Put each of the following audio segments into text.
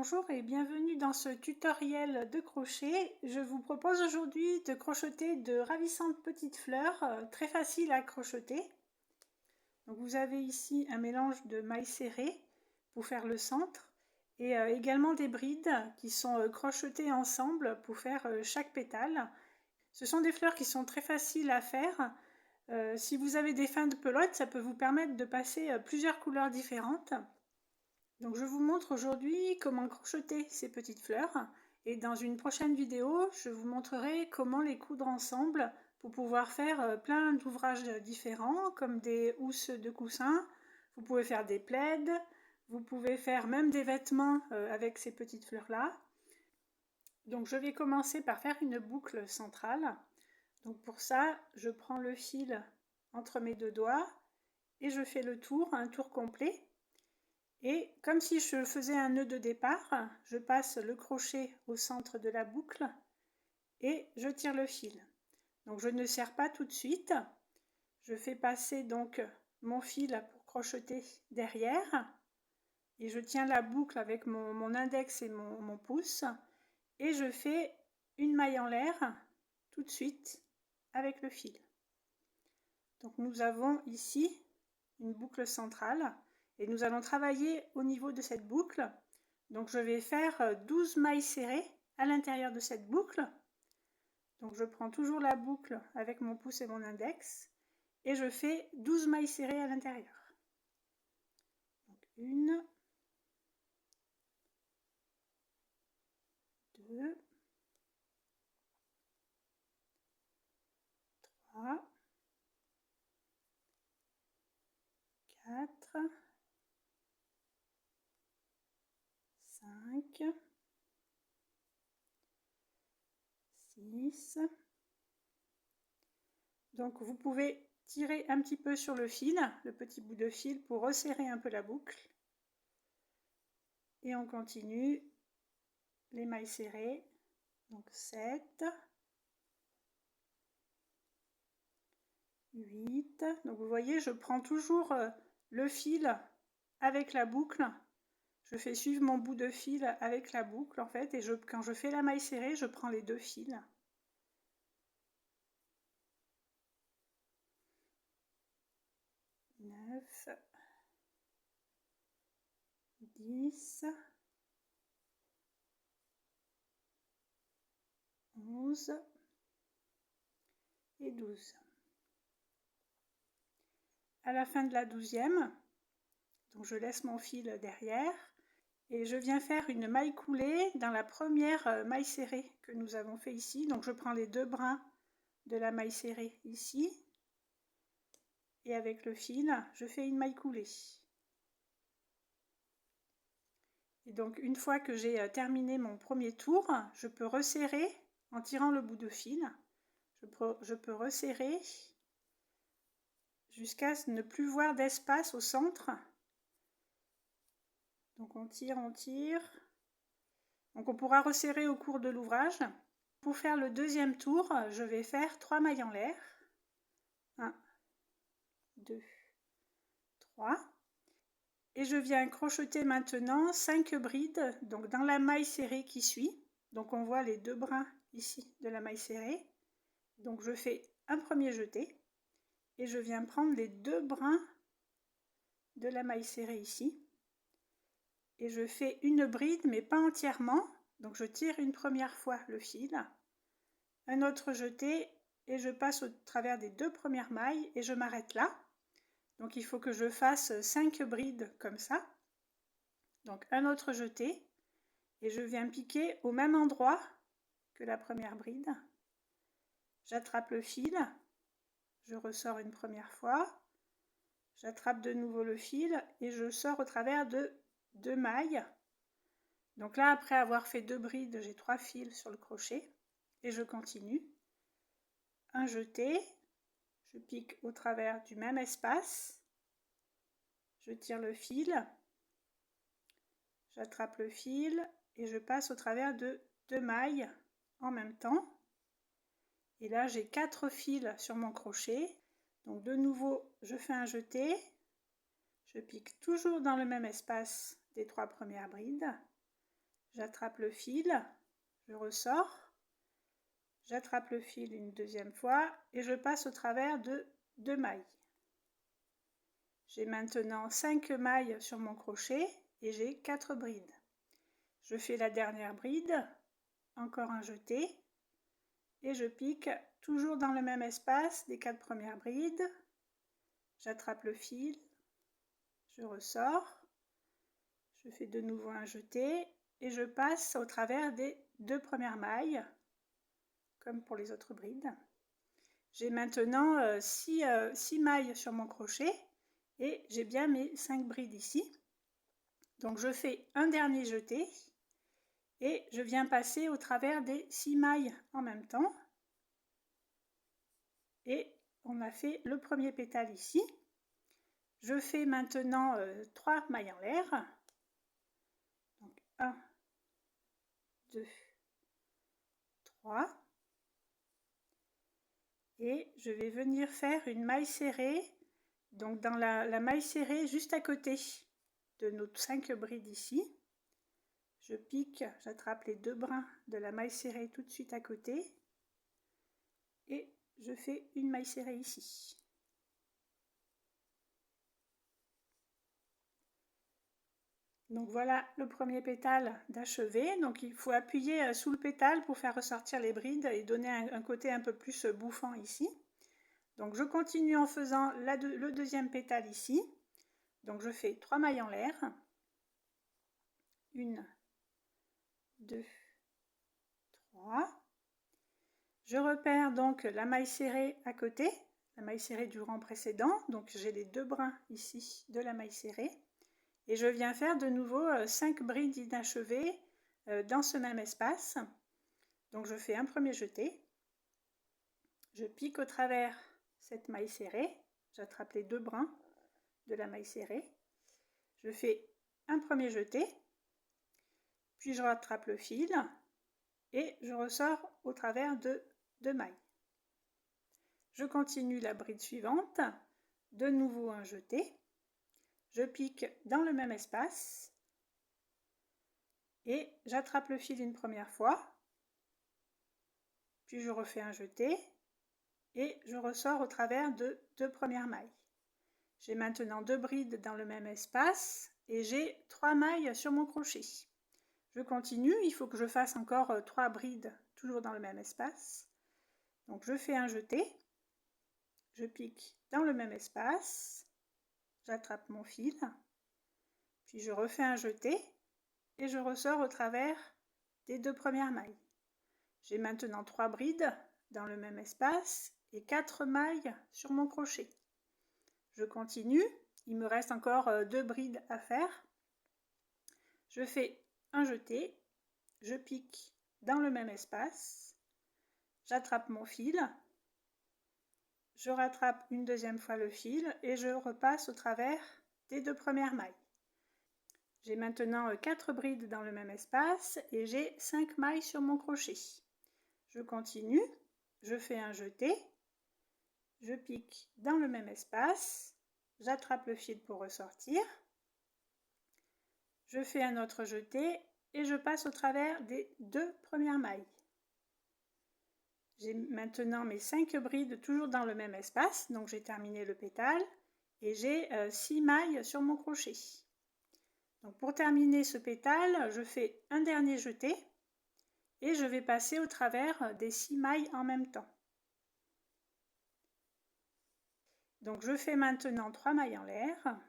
Bonjour et bienvenue dans ce tutoriel de crochet. Je vous propose aujourd'hui de crocheter de ravissantes petites fleurs, très faciles à crocheter. Donc vous avez ici un mélange de mailles serrées pour faire le centre et également des brides qui sont crochetées ensemble pour faire chaque pétale. Ce sont des fleurs qui sont très faciles à faire. Si vous avez des fins de pelote, ça peut vous permettre de passer plusieurs couleurs différentes. Donc je vous montre aujourd'hui comment crocheter ces petites fleurs et dans une prochaine vidéo, je vous montrerai comment les coudre ensemble pour pouvoir faire plein d'ouvrages différents comme des housses de coussins, vous pouvez faire des plaids, vous pouvez faire même des vêtements avec ces petites fleurs-là. Donc je vais commencer par faire une boucle centrale. Donc pour ça, je prends le fil entre mes deux doigts et je fais le tour, un tour complet. Et comme si je faisais un nœud de départ, je passe le crochet au centre de la boucle et je tire le fil. Donc je ne serre pas tout de suite. Je fais passer donc mon fil pour crocheter derrière et je tiens la boucle avec mon index et mon pouce et je fais une maille en l'air tout de suite avec le fil. Donc nous avons ici une boucle centrale. Et nous allons travailler au niveau de cette boucle. Donc je vais faire 12 mailles serrées à l'intérieur de cette boucle. Donc je prends toujours la boucle avec mon pouce et mon index et je fais 12 mailles serrées à l'intérieur. Donc 1, 2, 3, 4, 5, 6. Donc vous pouvez tirer un petit peu sur le fil, le petit bout de fil pour resserrer un peu la boucle. Et on continue les mailles serrées. Donc 7, 8. Donc vous voyez, je prends toujours le fil avec la boucle. Je fais suivre mon bout de fil avec la boucle en fait, et quand je fais la maille serrée, je prends les deux fils. 9, 10, 11 et 12. À la fin de la 12e, donc je laisse mon fil derrière et je viens faire une maille coulée dans la première maille serrée que nous avons fait ici. Donc je prends les deux brins de la maille serrée ici et avec le fil, je fais une maille coulée. Et donc une fois que j'ai terminé mon premier tour, je peux resserrer en tirant le bout de fil. Je peux resserrer jusqu'à ne plus voir d'espace au centre. Donc on tire, on tire. Donc on pourra resserrer au cours de l'ouvrage. Pour faire le deuxième tour, je vais faire 3 mailles en l'air. 1, 2, 3. Et je viens crocheter maintenant 5 brides donc dans la maille serrée qui suit. Donc on voit les deux brins ici de la maille serrée. Donc je fais un premier jeté et je viens prendre les deux brins de la maille serrée ici. Et je fais une bride mais pas entièrement. Donc je tire une première fois le fil, un autre jeté et je passe au travers des deux premières mailles et je m'arrête là. Donc il faut que je fasse 5 brides comme ça. Donc un autre jeté et je viens piquer au même endroit que la première bride. J'attrape le fil, je ressors une première fois, j'attrape de nouveau le fil et je sors au travers de 2 mailles. Donc là, après avoir fait 2 brides, j'ai 3 fils sur le crochet et je continue. Un jeté, je pique au travers du même espace, je tire le fil, j'attrape le fil et je passe au travers de 2 mailles en même temps. Et là, j'ai 4 fils sur mon crochet. Donc de nouveau, je fais un jeté, je pique toujours dans le même espace des 3 premières brides, j'attrape le fil, je ressors, j'attrape le fil une deuxième fois et je passe au travers de 2 mailles. J'ai maintenant 5 mailles sur mon crochet et j'ai 4 brides. Je fais la dernière bride, encore un jeté et je pique toujours dans le même espace des 4 premières brides. J'attrape le fil, je ressors, je fais de nouveau un jeté et je passe au travers des 2 premières mailles, comme pour les autres brides. J'ai maintenant 6 mailles sur mon crochet et j'ai bien mes 5 brides ici. Donc je fais un dernier jeté et je viens passer au travers des 6 mailles en même temps. Et on a fait le premier pétale ici. Je fais maintenant 3 mailles en l'air. Donc 1, 2, 3. Et je vais venir faire une maille serrée, donc dans la maille serrée juste à côté de nos 5 brides ici. Je pique, j'attrape les 2 brins de la maille serrée tout de suite à côté et je fais une maille serrée ici. Donc voilà le premier pétale d'achevé. Donc il faut appuyer sous le pétale pour faire ressortir les brides et donner un côté un peu plus bouffant ici. Donc je continue en faisant le deuxième pétale ici. Donc je fais 3 mailles en l'air. 1, 2, 3. Je repère donc la maille serrée à côté, la maille serrée du rang précédent. Donc j'ai les 2 brins ici de la maille serrée. Et je viens faire de nouveau 5 brides inachevées dans ce même espace. Donc je fais un premier jeté. Je pique au travers cette maille serrée. J'attrape les 2 brins de la maille serrée. Je fais un premier jeté. Puis je rattrape le fil et je ressors au travers de 2 mailles. Je continue la bride suivante. De nouveau un jeté. Je pique dans le même espace et j'attrape le fil une première fois, puis je refais un jeté et je ressors au travers de 2 premières mailles. J'ai maintenant 2 brides dans le même espace et j'ai 3 mailles sur mon crochet. Je continue, il faut que je fasse encore 3 brides toujours dans le même espace. Donc je fais un jeté, je pique dans le même espace, j'attrape mon fil, puis je refais un jeté et je ressors au travers des 2 premières mailles. J'ai maintenant 3 brides dans le même espace et 4 mailles sur mon crochet. Je continue, il me reste encore 2 brides à faire. Je fais un jeté, je pique dans le même espace, j'attrape mon fil, je rattrape une deuxième fois le fil et je repasse au travers des 2 premières mailles. J'ai maintenant 4 brides dans le même espace et j'ai 5 mailles sur mon crochet. Je continue, je fais un jeté, je pique dans le même espace, j'attrape le fil pour ressortir, je fais un autre jeté et je passe au travers des 2 premières mailles. J'ai maintenant mes 5 brides toujours dans le même espace, donc j'ai terminé le pétale et j'ai 6 mailles sur mon crochet. Donc pour terminer ce pétale, je fais un dernier jeté et je vais passer au travers des 6 mailles en même temps. Donc je fais maintenant 3 mailles en l'air.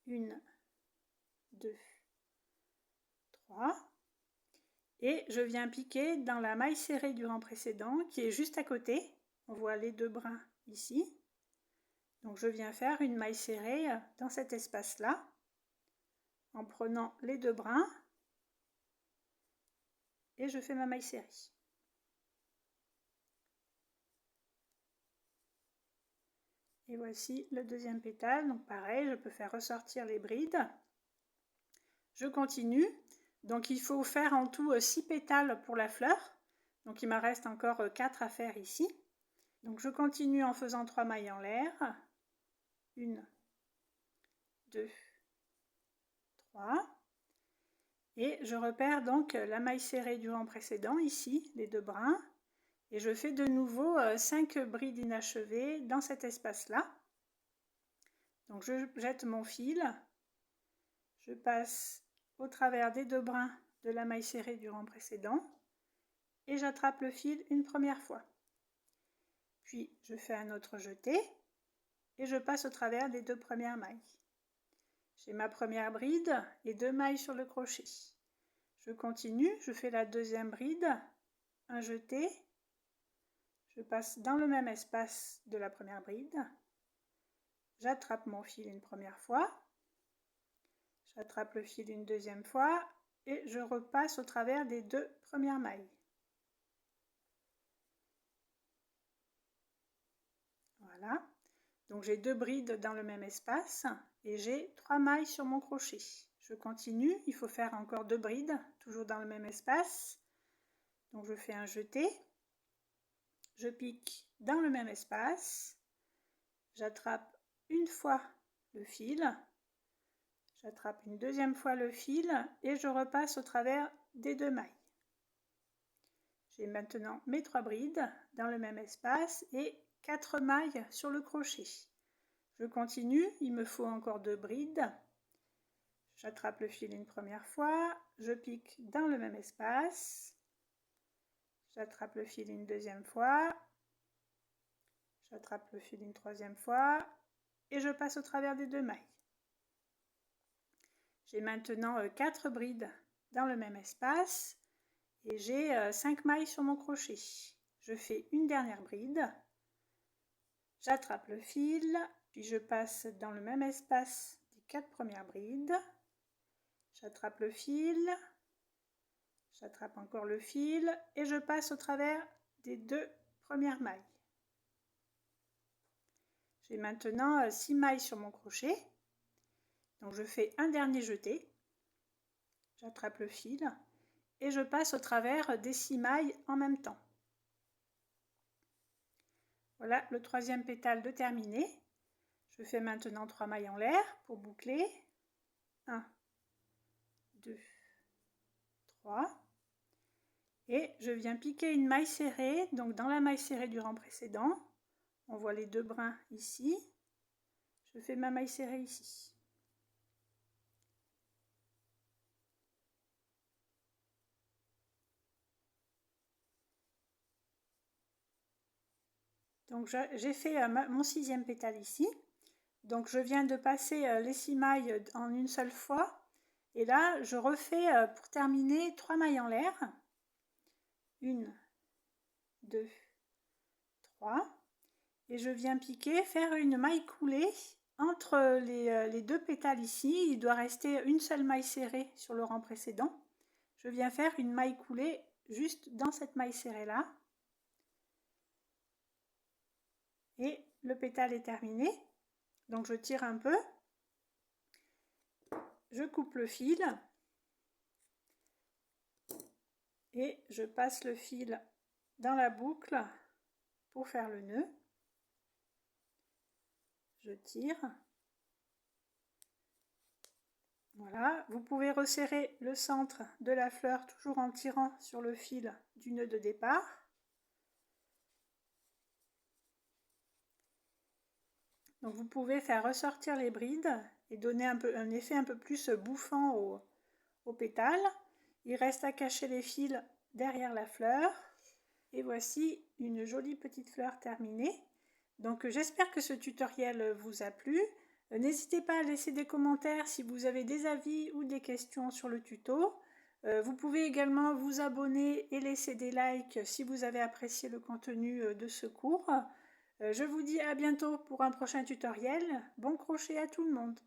1, 2, 3. Et je viens piquer dans la maille serrée du rang précédent qui est juste à côté. On voit les 2 brins ici. Donc je viens faire une maille serrée dans cet espace-là en prenant les 2 brins et je fais ma maille serrée. Et voici le deuxième pétale. Donc pareil, je peux faire ressortir les brides. Je continue. Donc il faut faire en tout 6 pétales pour la fleur. Donc il me reste encore 4 à faire ici. Donc je continue en faisant 3 mailles en l'air. 1, 2, 3. Et je repère donc la maille serrée du rang précédent, ici, les 2 brins, et je fais de nouveau 5 brides inachevées dans cet espace-là. Donc je jette mon fil, je passe au travers des 2 brins de la maille serrée du rang précédent, et j'attrape le fil une première fois. Puis je fais un autre jeté, et je passe au travers des 2 premières mailles. J'ai ma première bride et 2 mailles sur le crochet. Je continue, je fais la deuxième bride, un jeté, je passe dans le même espace de la première bride, j'attrape mon fil une première fois, j'attrape le fil une deuxième fois et je repasse au travers des 2 premières mailles. Voilà, donc j'ai 2 brides dans le même espace et j'ai 3 mailles sur mon crochet. Je continue, il faut faire encore 2 brides, toujours dans le même espace. Donc je fais un jeté, je pique dans le même espace, j'attrape une fois le fil, j'attrape une deuxième fois le fil et je repasse au travers des 2 mailles. J'ai maintenant mes 3 brides dans le même espace et 4 mailles sur le crochet. Je continue, il me faut encore 2 brides. J'attrape le fil une première fois, je pique dans le même espace, j'attrape le fil une deuxième fois, j'attrape le fil une troisième fois et je passe au travers des 2 mailles. J'ai maintenant 4 brides dans le même espace et j'ai 5 mailles sur mon crochet. Je fais une dernière bride, j'attrape le fil, puis je passe dans le même espace des 4 premières brides, j'attrape le fil, j'attrape encore le fil et je passe au travers des 2 premières mailles. J'ai maintenant 6 mailles sur mon crochet, donc je fais un dernier jeté, j'attrape le fil et je passe au travers des 6 mailles en même temps. Voilà le 3e pétale de terminé. Je fais maintenant 3 mailles en l'air pour boucler. 1, 2, 3. Et je viens piquer une maille serrée, donc dans la maille serrée du rang précédent. On voit les 2 brins ici. Je fais ma maille serrée ici. Donc j'ai fait mon 6e pétale ici. Donc je viens de passer les 6 mailles en une seule fois. Et là, je refais pour terminer 3 mailles en l'air. 1, 2, 3. Et je viens piquer, faire une maille coulée entre les 2 pétales ici. Il doit rester une seule maille serrée sur le rang précédent. Je viens faire une maille coulée juste dans cette maille serrée là. Et le pétale est terminé. Donc je tire un peu. Je coupe le fil. Et je passe le fil dans la boucle pour faire le nœud. Je tire. Voilà, vous pouvez resserrer le centre de la fleur toujours en tirant sur le fil du nœud de départ. Donc vous pouvez faire ressortir les brides et donner un effet un peu plus bouffant au pétale. Il reste à cacher les fils derrière la fleur. Et voici une jolie petite fleur terminée. Donc j'espère que ce tutoriel vous a plu. N'hésitez pas à laisser des commentaires si vous avez des avis ou des questions sur le tuto. Vous pouvez également vous abonner et laisser des likes si vous avez apprécié le contenu de ce cours. Je vous dis à bientôt pour un prochain tutoriel. Bon crochet à tout le monde!